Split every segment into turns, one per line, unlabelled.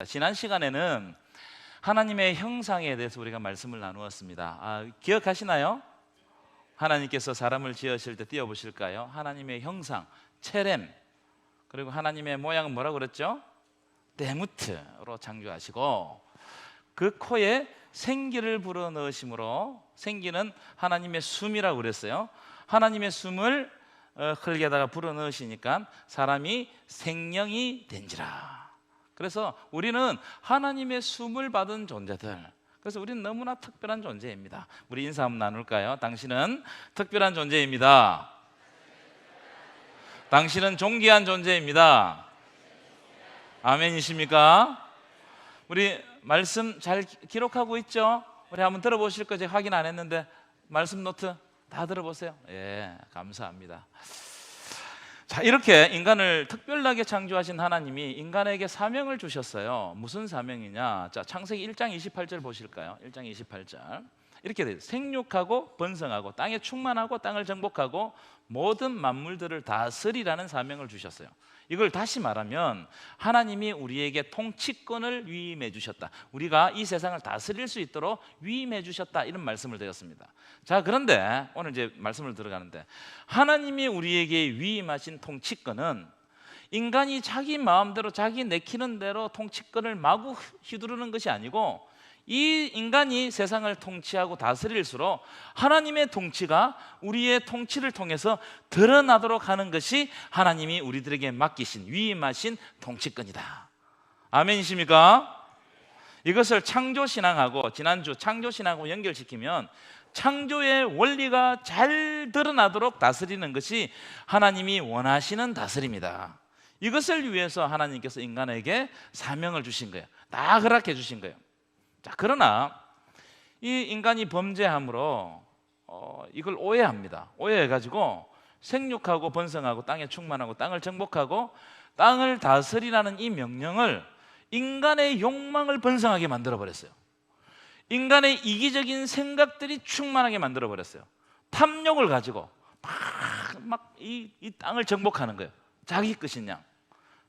지난 시간에는 하나님의 형상에 대해서 우리가 말씀을 나누었습니다. 기억하시나요? 하나님께서 사람을 지으실 때 띄워보실까요? 하나님의 형상, 체렘, 그리고 하나님의 모양은 뭐라고 그랬죠? 데무트로 창조하시고 그 코에 생기를 불어넣으심으로, 생기는 하나님의 숨이라고 그랬어요. 하나님의 숨을 흙에다가 불어넣으시니까 사람이 생명이 된지라. 그래서 우리는 하나님의 숨을 받은 존재들, 그래서 우리는 너무나 특별한 존재입니다. 우리 인사 한번 나눌까요? 당신은 특별한 존재입니다. 당신은 존귀한 존재입니다. 아멘이십니까? 우리 말씀 잘 기록하고 있죠? 우리 한번 들어보실 거 제가 확인 안 했는데 말씀 노트 다 들어보세요. 예, 감사합니다. 자, 이렇게 인간을 특별하게 창조하신 하나님이 인간에게 사명을 주셨어요. 무슨 사명이냐? 자, 창세기 1장 28절 보실까요? 1장 28절 이렇게 돼요. 생육하고 번성하고 땅에 충만하고 땅을 정복하고 모든 만물들을 다스리라는 사명을 주셨어요. 이걸 다시 말하면 하나님이 우리에게 통치권을 위임해 주셨다. 우리가 이 세상을 다스릴 수 있도록 위임해 주셨다, 이런 말씀을 드렸습니다. 자, 그런데 오늘 이제 말씀을 들어가는데, 하나님이 우리에게 위임하신 통치권은 인간이 자기 마음대로 자기 내키는 대로 통치권을 마구 휘두르는 것이 아니고, 이 인간이 세상을 통치하고 다스릴수록 하나님의 통치가 우리의 통치를 통해서 드러나도록 하는 것이 하나님이 우리들에게 맡기신 위임하신 통치권이다. 아멘이십니까? 이것을 창조신앙하고, 지난주 창조신앙하고 연결시키면 창조의 원리가 잘 드러나도록 다스리는 것이 하나님이 원하시는 다스림이다. 이것을 위해서 하나님께서 인간에게 사명을 주신 거예요. 다 허락해 주신 거예요. 자, 그러나 이 인간이 범죄함으로 이걸 오해합니다. 오해해가지고 생육하고 번성하고 땅에 충만하고 땅을 정복하고 땅을 다스리라는 이 명령을 인간의 욕망을 번성하게 만들어버렸어요. 인간의 이기적인 생각들이 충만하게 만들어버렸어요. 탐욕을 가지고 막 이 땅을 정복하는 거예요. 자기 것인 양,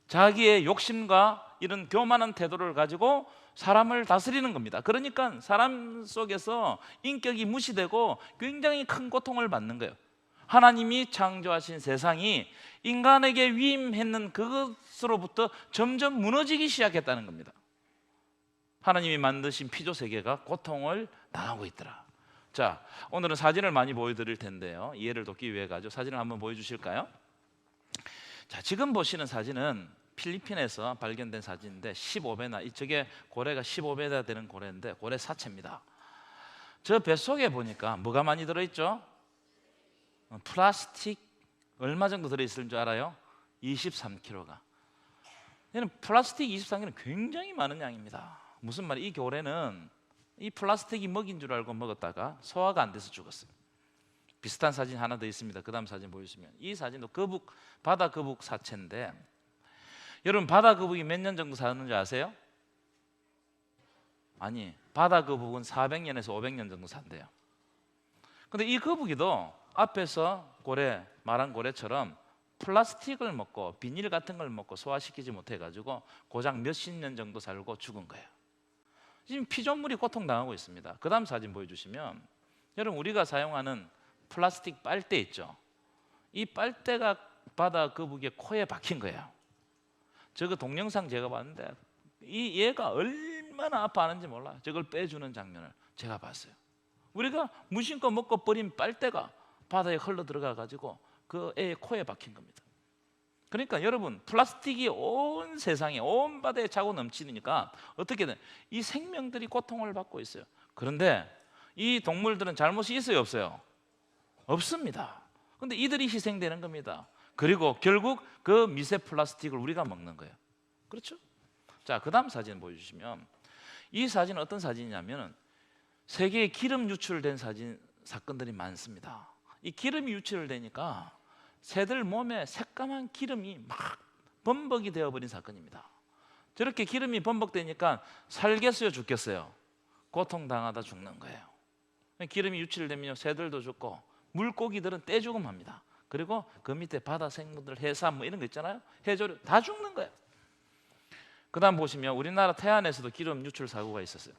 자기의 욕심과 이런 교만한 태도를 가지고 사람을 다스리는 겁니다. 그러니까 사람 속에서 인격이 무시되고 굉장히 큰 고통을 받는 거예요. 하나님이 창조하신 세상이 인간에게 위임했는 그것으로부터 점점 무너지기 시작했다는 겁니다. 하나님이 만드신 피조 세계가 고통을 당하고 있더라. 자, 오늘은 사진을 많이 보여드릴 텐데요, 이해를 돕기 위해 가지고 사진을 한번 보여주실까요? 자, 지금 보시는 사진은 필리핀에서 발견된 사진인데 15배나, 이쪽에 고래가 15배나 되는 고래인데 고래 사체입니다. 저 뱃속에 보니까 뭐가 많이 들어있죠? 플라스틱 얼마 정도 들어있을 줄 알아요? 23kg가. 얘는 플라스틱 23kg는 굉장히 많은 양입니다. 무슨 말이에요? 이 고래는 이 플라스틱이 먹인 줄 알고 먹었다가 소화가 안 돼서 죽었어요. 비슷한 사진 하나 더 있습니다. 그 다음 사진 보여주시면, 이 사진도 거북, 바다 거북 사체인데, 여러분 바다 거북이 몇 년 정도 사는지 아세요? 아니, 바다 거북은 400년에서 500년 정도 산대요. 근데 이 거북이도 앞에서 고래, 말한 고래처럼 플라스틱을 먹고 비닐 같은 걸 먹고 소화시키지 못해가지고 고작 몇십 년 정도 살고 죽은 거예요. 지금 피조물이 고통당하고 있습니다. 그 다음 사진 보여주시면, 여러분 우리가 사용하는 플라스틱 빨대 있죠? 이 빨대가 바다 거북이의 코에 박힌 거예요. 저거 동영상 제가 봤는데 이 얘가 얼마나 아파하는지 몰라요. 저걸 빼주는 장면을 제가 봤어요. 우리가 무심코 먹고 버린 빨대가 바다에 흘러 들어가 가지고 그 애의 코에 박힌 겁니다. 그러니까 여러분, 플라스틱이 온 세상에, 온 바다에 차고 넘치니까 어떻게든 이 생명들이 고통을 받고 있어요. 그런데 이 동물들은 잘못이 있어요, 없어요? 없습니다. 그런데 이들이 희생되는 겁니다. 그리고 결국 그 미세 플라스틱을 우리가 먹는 거예요. 그렇죠? 자, 그 다음 사진 보여주시면, 이 사진은 어떤 사진이냐면 세계에 기름 유출된 사건들이 많습니다. 이 기름이 유출되니까 새들 몸에 새까만 기름이 막 범벅이 되어버린 사건입니다. 저렇게 기름이 범벅되니까 살겠어요, 죽겠어요? 고통당하다 죽는 거예요. 기름이 유출되면 새들도 죽고 물고기들은 떼죽음합니다. 그리고 그 밑에 바다 생물들, 해삼 뭐 이런 거 있잖아요, 해조류 다 죽는 거예요. 그다음 보시면 우리나라 태안에서도 기름 유출 사고가 있었어요.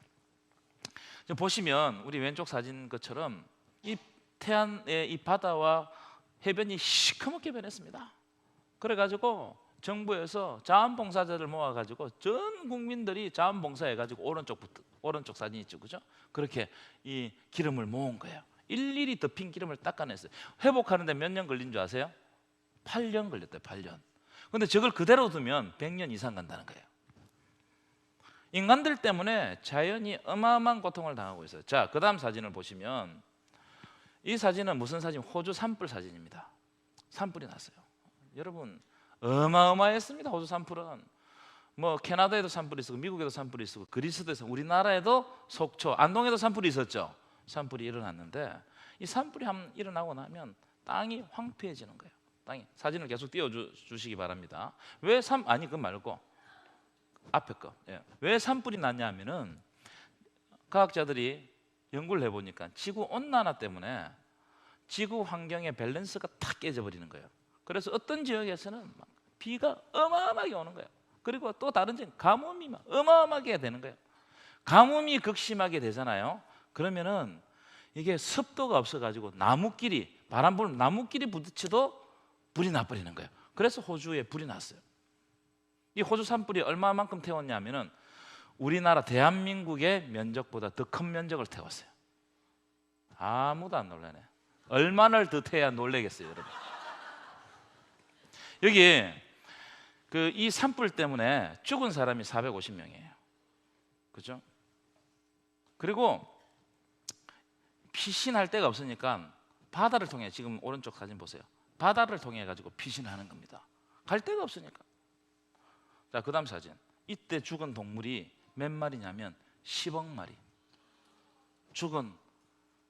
지금 보시면 우리 왼쪽 사진 것처럼 이 태안의 이 바다와 해변이 시커멓게 변했습니다. 그래가지고 정부에서 자원봉사자들 모아가지고 전 국민들이 자원봉사해가지고 오른쪽 사진 있죠, 그죠? 그렇게 이 기름을 모은 거예요. 일일이 덮인 기름을 닦아냈어요. 회복하는데 몇 년 걸린 줄 아세요? 8년 걸렸대요. 8년. 근데 저걸 그대로 두면 100년 이상 간다는 거예요. 인간들 때문에 자연이 어마어마한 고통을 당하고 있어요. 자, 그 다음 사진을 보시면 이 사진은 무슨 사진? 호주 산불 사진입니다. 산불이 났어요. 여러분 어마어마했습니다. 호주 산불은 뭐 캐나다에도 산불이 있었고 미국에도 산불이 있었고 그리스도 있었고 우리나라에도 속초, 안동에도 산불이 있었죠. 산불이 일어났는데 이 산불이 한번 일어나고 나면 땅이 황폐해지는 거예요. 땅이. 사진을 계속 띄워주시기 바랍니다. 그 말고 앞에 거. 예. 왜 산불이 났냐 하면은 과학자들이 연구를 해보니까 지구 온난화 때문에 지구 환경의 밸런스가 탁 깨져버리는 거예요. 그래서 어떤 지역에서는 막 비가 어마어마하게 오는 거예요. 그리고 또 다른 지역은 가뭄이 막 어마어마하게 되는 거예요. 가뭄이 극심하게 되잖아요. 그러면은 이게 습도가 없어가지고 바람 불면 나무끼리 부딪혀도 불이 나버리는 거예요. 그래서 호주에 불이 났어요. 이 호주 산불이 얼마만큼 태웠냐면은 우리나라 대한민국의 면적보다 더 큰 면적을 태웠어요. 아무도 안 놀라네. 얼마나 더 태야 놀래겠어요, 여러분. 여기 이 산불 때문에 죽은 사람이 450명이에요. 그죠? 그리고 피신할 데가 없으니까 바다를 통해, 지금 오른쪽 사진 보세요. 바다를 통해 가지고 피신하는 겁니다. 갈 데가 없으니까. 자, 그다음 사진. 이때 죽은 동물이 몇 마리냐면 10억 마리. 죽은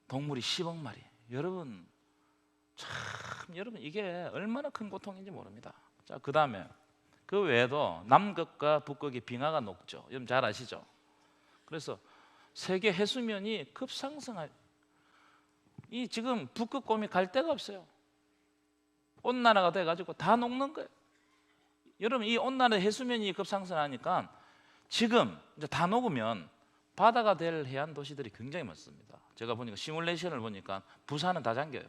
동물이 10억 마리. 여러분 이게 얼마나 큰 고통인지 모릅니다. 자, 그다음에 그 외에도 남극과 북극의 빙하가 녹죠. 여러분 잘 아시죠? 그래서 세계 해수면이 급상승할. 이 지금 북극곰이 갈 데가 없어요. 온난화가 돼가지고 다 녹는 거예요. 여러분 이 온난화 해수면이 급상승하니까 지금 이제 다 녹으면 바다가 될 해안 도시들이 굉장히 많습니다. 제가 보니까 시뮬레이션을 보니까 부산은 다 잠겨요.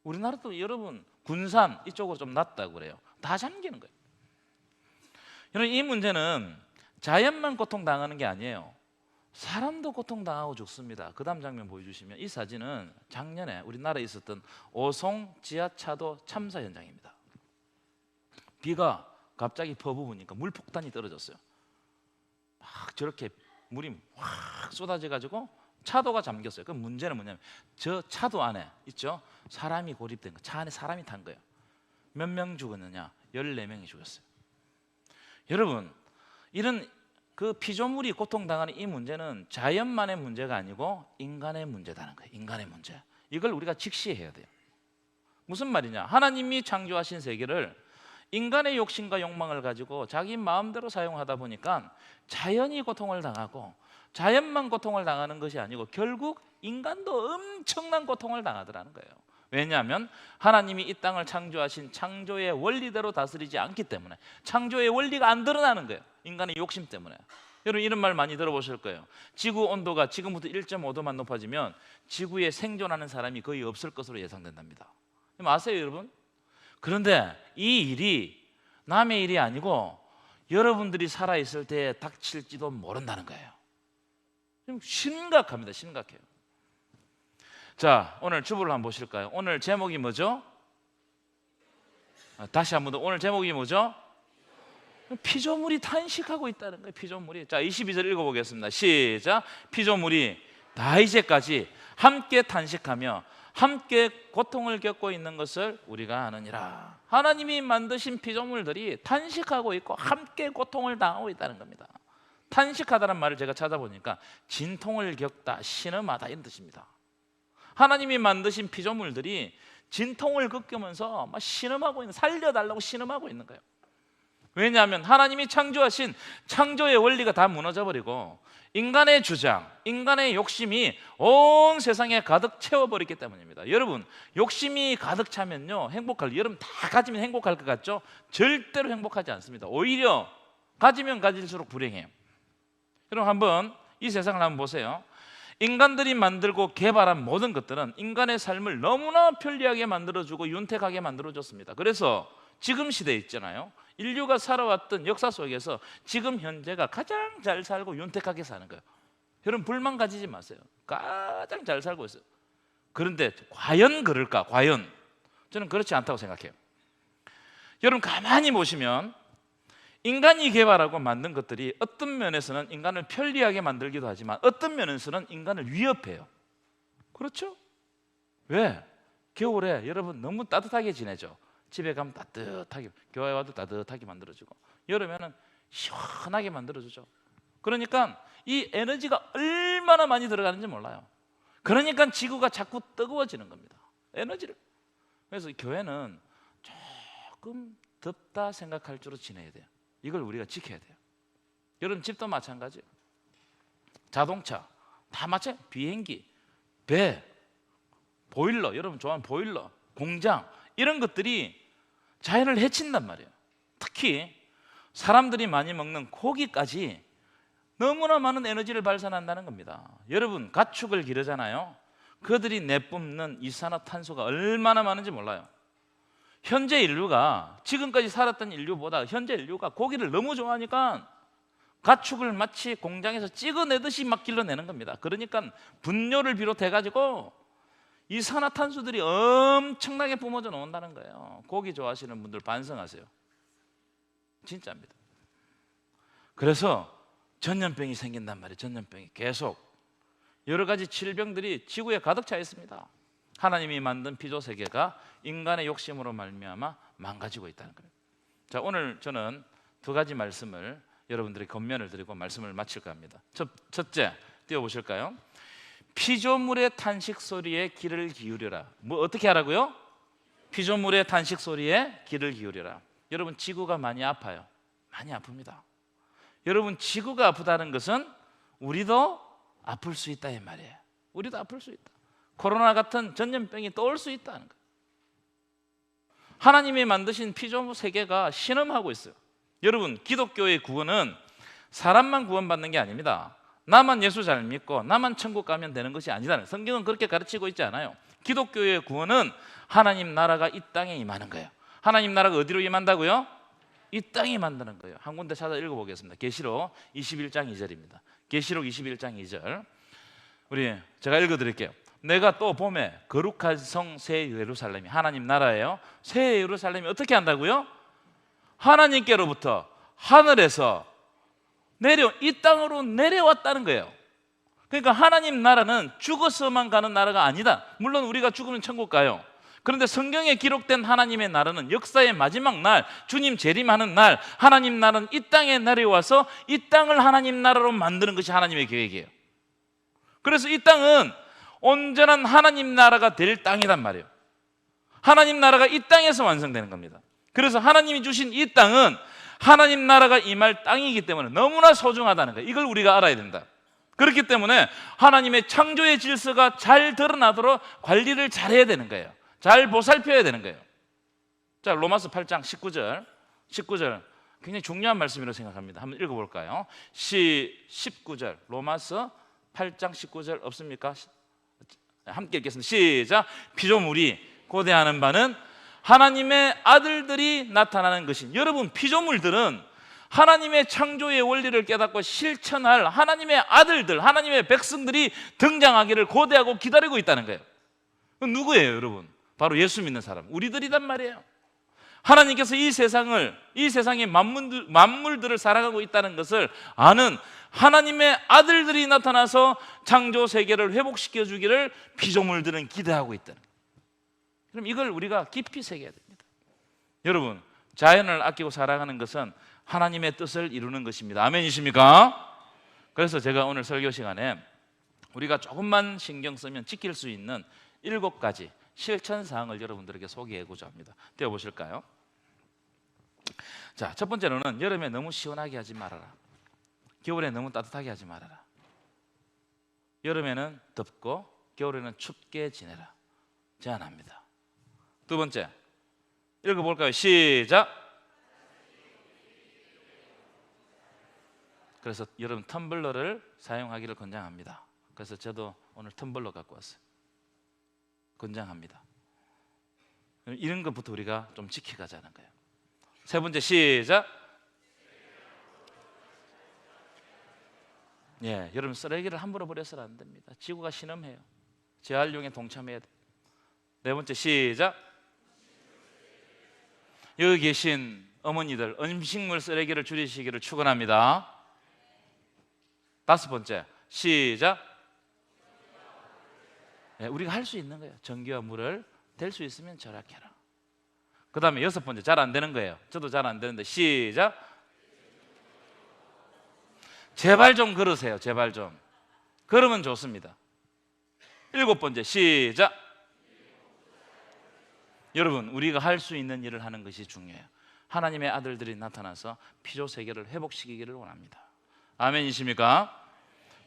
우리나라도 여러분 군산 이쪽으로 좀 낮다고 그래요. 다 잠기는 거예요. 여러분 이 문제는 자연만 고통당하는 게 아니에요. 사람도 고통당하고 죽습니다. 그 다음 장면 보여주시면 이 사진은 작년에 우리나라에 있었던 오송 지하차도 참사 현장입니다. 비가 갑자기 퍼부으니까 물폭탄이 떨어졌어요. 막 저렇게 물이 확 쏟아져 가지고 차도가 잠겼어요. 그 문제는 뭐냐면 저 차도 안에 있죠, 사람이 고립된 거. 차 안에 사람이 탄 거예요. 몇 명 죽었느냐? 14명이 죽었어요. 여러분 이런 그 피조물이 고통당하는 이 문제는 자연만의 문제가 아니고 인간의 문제다는 거예요. 인간의 문제. 이걸 우리가 직시해야 돼요. 무슨 말이냐? 하나님이 창조하신 세계를 인간의 욕심과 욕망을 가지고 자기 마음대로 사용하다 보니까 자연이 고통을 당하고, 자연만 고통을 당하는 것이 아니고 결국 인간도 엄청난 고통을 당하더라는 거예요. 왜냐하면 하나님이 이 땅을 창조하신 창조의 원리대로 다스리지 않기 때문에, 창조의 원리가 안 드러나는 거예요. 인간의 욕심 때문에. 여러분 이런 말 많이 들어보실 거예요. 지구 온도가 지금부터 1.5도만 높아지면 지구에 생존하는 사람이 거의 없을 것으로 예상된답니다. 아세요 여러분? 그런데 이 일이 남의 일이 아니고 여러분들이 살아있을 때 닥칠지도 모른다는 거예요. 좀 심각합니다. 심각해요. 자, 오늘 주부를 한번 보실까요? 오늘 제목이 뭐죠? 다시 한번 더. 오늘 제목이 뭐죠? 피조물이 탄식하고 있다는 거예요. 피조물이. 자, 22절 읽어보겠습니다. 시작. 피조물이 다 이제까지 함께 탄식하며 함께 고통을 겪고 있는 것을 우리가 아느니라. 하나님이 만드신 피조물들이 탄식하고 있고 함께 고통을 당하고 있다는 겁니다. 탄식하다는 말을 제가 찾아보니까 진통을 겪다, 신음하다 이런 뜻입니다. 하나님이 만드신 피조물들이 진통을 겪으면서 막 신음하고 있는, 살려달라고 신음하고 있는 거예요. 왜냐하면 하나님이 창조하신 창조의 원리가 다 무너져버리고 인간의 주장, 인간의 욕심이 온 세상에 가득 채워버렸기 때문입니다. 여러분 욕심이 가득 차면요 여러분 다 가지면 행복할 것 같죠? 절대로 행복하지 않습니다. 오히려 가지면 가질수록 불행해요. 여러분 한번 이 세상을 한번 보세요. 인간들이 만들고 개발한 모든 것들은 인간의 삶을 너무나 편리하게 만들어주고 윤택하게 만들어줬습니다. 그래서 지금 시대에 있잖아요. 인류가 살아왔던 역사 속에서 지금 현재가 가장 잘 살고 윤택하게 사는 거예요. 여러분 불만 가지지 마세요. 가장 잘 살고 있어요. 그런데 과연 그럴까? 과연 저는 그렇지 않다고 생각해요. 여러분 가만히 보시면 인간이 개발하고 만든 것들이 어떤 면에서는 인간을 편리하게 만들기도 하지만 어떤 면에서는 인간을 위협해요. 그렇죠? 왜? 겨울에 여러분 너무 따뜻하게 지내죠. 집에 가면 따뜻하게, 교회 와도 따뜻하게 만들어주고, 여름에는 시원하게 만들어주죠. 그러니까 이 에너지가 얼마나 많이 들어가는지 몰라요. 그러니까 지구가 자꾸 뜨거워지는 겁니다. 에너지를. 그래서 교회는 조금 덥다 생각할 줄로 지내야 돼요. 이걸 우리가 지켜야 돼요. 여러분 집도 마찬가지예요. 자동차 다 마찬가지예요. 비행기, 배, 보일러, 여러분 좋아하는 보일러, 공장, 이런 것들이 자연을 해친단 말이에요. 특히 사람들이 많이 먹는 고기까지 너무나 많은 에너지를 발산한다는 겁니다. 여러분 가축을 기르잖아요. 그들이 내뿜는 이산화탄소가 얼마나 많은지 몰라요. 현재 인류가 지금까지 살았던 인류보다 현재 인류가 고기를 너무 좋아하니까 가축을 마치 공장에서 찍어내듯이 막 길러내는 겁니다. 그러니까 분뇨를 비롯해 가지고 이산화탄소들이 엄청나게 뿜어져 나온다는 거예요. 고기 좋아하시는 분들 반성하세요. 진짜입니다. 그래서 전염병이 생긴단 말이에요. 전염병이 계속 여러 가지 질병들이 지구에 가득 차 있습니다. 하나님이 만든 피조 세계가 인간의 욕심으로 말미암아 망가지고 있다는 거예요. 자, 오늘 저는 두 가지 말씀을 여러분들에게 권면을 드리고 말씀을 마칠까 합니다. 첫째, 띄워보실까요? 피조물의 탄식 소리에 귀를 기울여라. 뭐 어떻게 하라고요? 피조물의 탄식 소리에 귀를 기울여라. 여러분 지구가 많이 아파요. 많이 아픕니다. 여러분 지구가 아프다는 것은 우리도 아플 수 있다 이 말이에요. 우리도 아플 수 있다. 코로나 같은 전염병이 또 올 수 있다는 거예요. 하나님이 만드신 피조물 세계가 신음하고 있어요. 여러분 기독교의 구원은 사람만 구원받는 게 아닙니다. 나만 예수 잘 믿고 나만 천국 가면 되는 것이 아니다는, 성경은 그렇게 가르치고 있지 않아요. 기독교의 구원은 하나님 나라가 이 땅에 임하는 거예요. 하나님 나라가 어디로 임한다고요? 이 땅에 임한다는 거예요. 한 군데 찾아 읽어보겠습니다. 계시록 21장 2절입니다. 계시록 21장 2절 제가 읽어드릴게요. 내가 또 봄에 거룩한 성 새 예루살렘이, 하나님 나라예요. 새 예루살렘이 어떻게 한다고요? 하나님께로부터 하늘에서 이 땅으로 내려왔다는 거예요. 그러니까 하나님 나라는 죽어서만 가는 나라가 아니다. 물론 우리가 죽으면 천국 가요. 그런데 성경에 기록된 하나님의 나라는 역사의 마지막 날, 주님 재림하는 날, 하나님 나라는 이 땅에 내려와서 이 땅을 하나님 나라로 만드는 것이 하나님의 계획이에요. 그래서 이 땅은 온전한 하나님 나라가 될 땅이란 말이에요. 하나님 나라가 이 땅에서 완성되는 겁니다. 그래서 하나님이 주신 이 땅은 하나님 나라가 임할 땅이기 때문에 너무나 소중하다는 거예요. 이걸 우리가 알아야 된다. 그렇기 때문에 하나님의 창조의 질서가 잘 드러나도록 관리를 잘해야 되는 거예요. 잘 보살펴야 되는 거예요. 자, 로마서 8장 19절 굉장히 중요한 말씀이라고 생각합니다. 한번 읽어볼까요? 19절 로마서 8장 19절 없습니까? 함께 읽겠습니다. 시작. 피조물이 고대하는 바는 하나님의 아들들이 나타나는 것이. 여러분 피조물들은 하나님의 창조의 원리를 깨닫고 실천할 하나님의 아들들, 하나님의 백성들이 등장하기를 고대하고 기다리고 있다는 거예요. 그건 누구예요 여러분? 바로 예수 믿는 사람, 우리들이란 말이에요. 하나님께서 이 세상의 만물들을 사랑하고 있다는 것을 아는 하나님의 아들들이 나타나서 창조 세계를 회복시켜 주기를 피조물들은 기대하고 있다는 거예요. 그럼 이걸 우리가 깊이 새겨야 됩니다. 여러분 자연을 아끼고 사랑하는 것은 하나님의 뜻을 이루는 것입니다. 아멘이십니까? 그래서 제가 오늘 설교 시간에 우리가 조금만 신경 쓰면 지킬 수 있는 7가지 실천 사항을 여러분들에게 소개하고자 합니다. 띄워보실까요? 자, 첫 번째로는 여름에 너무 시원하게 하지 말아라. 겨울에 너무 따뜻하게 하지 말아라. 여름에는 덥고 겨울에는 춥게 지내라. 제안합니다. 두 번째, 읽어볼까요? 시작. 그래서 여러분 텀블러를 사용하기를 권장합니다. 그래서 저도 오늘 텀블러 갖고 왔어요. 권장합니다. 이런 것부터 우리가 좀 지켜가자는 거예요. 세 번째 시작. 예, 여러분 쓰레기를 함부로 버려서는 안 됩니다. 지구가 신음해요. 재활용에 동참해야 돼요. 네 번째 시작. 여기 계신 어머니들 음식물 쓰레기를 줄이시기를 축원합니다. 다섯 번째 시작. 예, 우리가 할 수 있는 거예요. 전기와 물을 될 수 있으면 절약해라. 그 다음에 여섯 번째 잘 안 되는 거예요. 저도 잘 안 되는데 시작. 제발 좀 걸으세요. 제발 좀. 그러면 좋습니다. 일곱 번째 시작. 여러분 우리가 할 수 있는 일을 하는 것이 중요해요. 하나님의 아들들이 나타나서 피조 세계를 회복시키기를 원합니다. 아멘이십니까?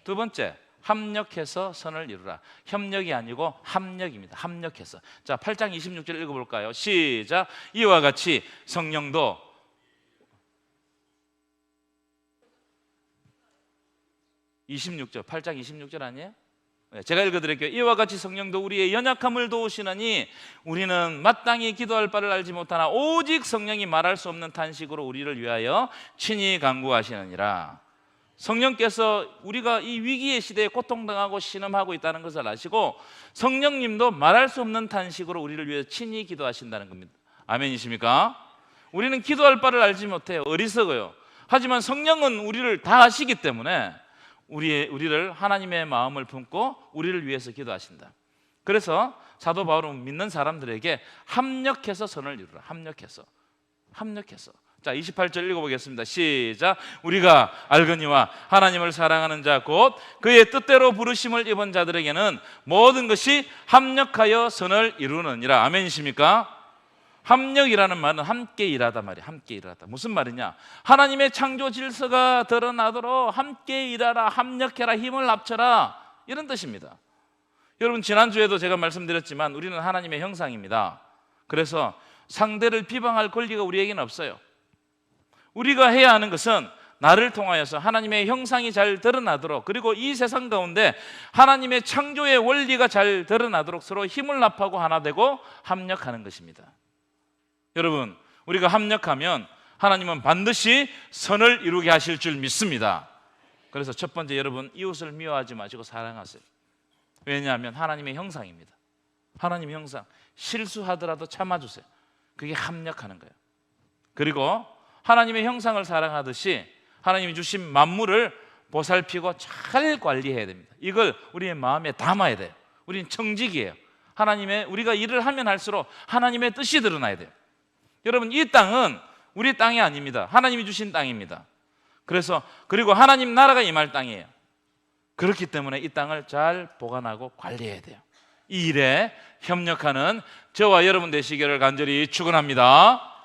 두 번째 합력해서 선을 이루라. 협력이 아니고 합력입니다. 합력해서. 자 8장 26절 읽어볼까요? 시작. 이와 같이 성령도 26절 8장 26절 아니에요? 제가 읽어드릴게요. 이와 같이 성령도 우리의 연약함을 도우시느니 우리는 마땅히 기도할 바를 알지 못하나 오직 성령이 말할 수 없는 탄식으로 우리를 위하여 친히 간구하시느니라. 성령께서 우리가 이 위기의 시대에 고통당하고 신음하고 있다는 것을 아시고 성령님도 말할 수 없는 탄식으로 우리를 위해 친히 기도하신다는 겁니다. 아멘이십니까? 우리는 기도할 바를 알지 못해요. 어리석어요. 하지만 성령은 우리를 다 아시기 때문에 우리를 하나님의 마음을 품고 우리를 위해서 기도하신다. 그래서 사도 바울은 믿는 사람들에게 합력해서 선을 이루라. 합력해서. 자 28절 읽어보겠습니다. 시작. 우리가 알거니와 하나님을 사랑하는 자 곧 그의 뜻대로 부르심을 입은 자들에게는 모든 것이 합력하여 선을 이루느니라. 아멘이십니까? 합력이라는 말은 함께 일하다 말이에요. 함께 일하다. 무슨 말이냐? 하나님의 창조 질서가 드러나도록 함께 일하라, 합력해라, 힘을 합쳐라, 이런 뜻입니다. 여러분 지난주에도 제가 말씀드렸지만 우리는 하나님의 형상입니다. 그래서 상대를 비방할 권리가 우리에게는 없어요. 우리가 해야 하는 것은 나를 통하여서 하나님의 형상이 잘 드러나도록, 그리고 이 세상 가운데 하나님의 창조의 원리가 잘 드러나도록 서로 힘을 합하고 하나 되고 합력하는 것입니다. 여러분 우리가 합력하면 하나님은 반드시 선을 이루게 하실 줄 믿습니다. 그래서 첫 번째, 여러분 이웃을 미워하지 마시고 사랑하세요. 왜냐하면 하나님의 형상입니다. 하나님의 형상. 실수하더라도 참아주세요. 그게 합력하는 거예요. 그리고 하나님의 형상을 사랑하듯이 하나님이 주신 만물을 보살피고 잘 관리해야 됩니다. 이걸 우리의 마음에 담아야 돼요. 우리는 청직이에요. 우리가 일을 하면 할수록 하나님의 뜻이 드러나야 돼요. 여러분 이 땅은 우리 땅이 아닙니다. 하나님이 주신 땅입니다. 그리고 하나님 나라가 임할 땅이에요. 그렇기 때문에 이 땅을 잘 보관하고 관리해야 돼요. 이 일에 협력하는 저와 여러분 되시기를 간절히 축원합니다.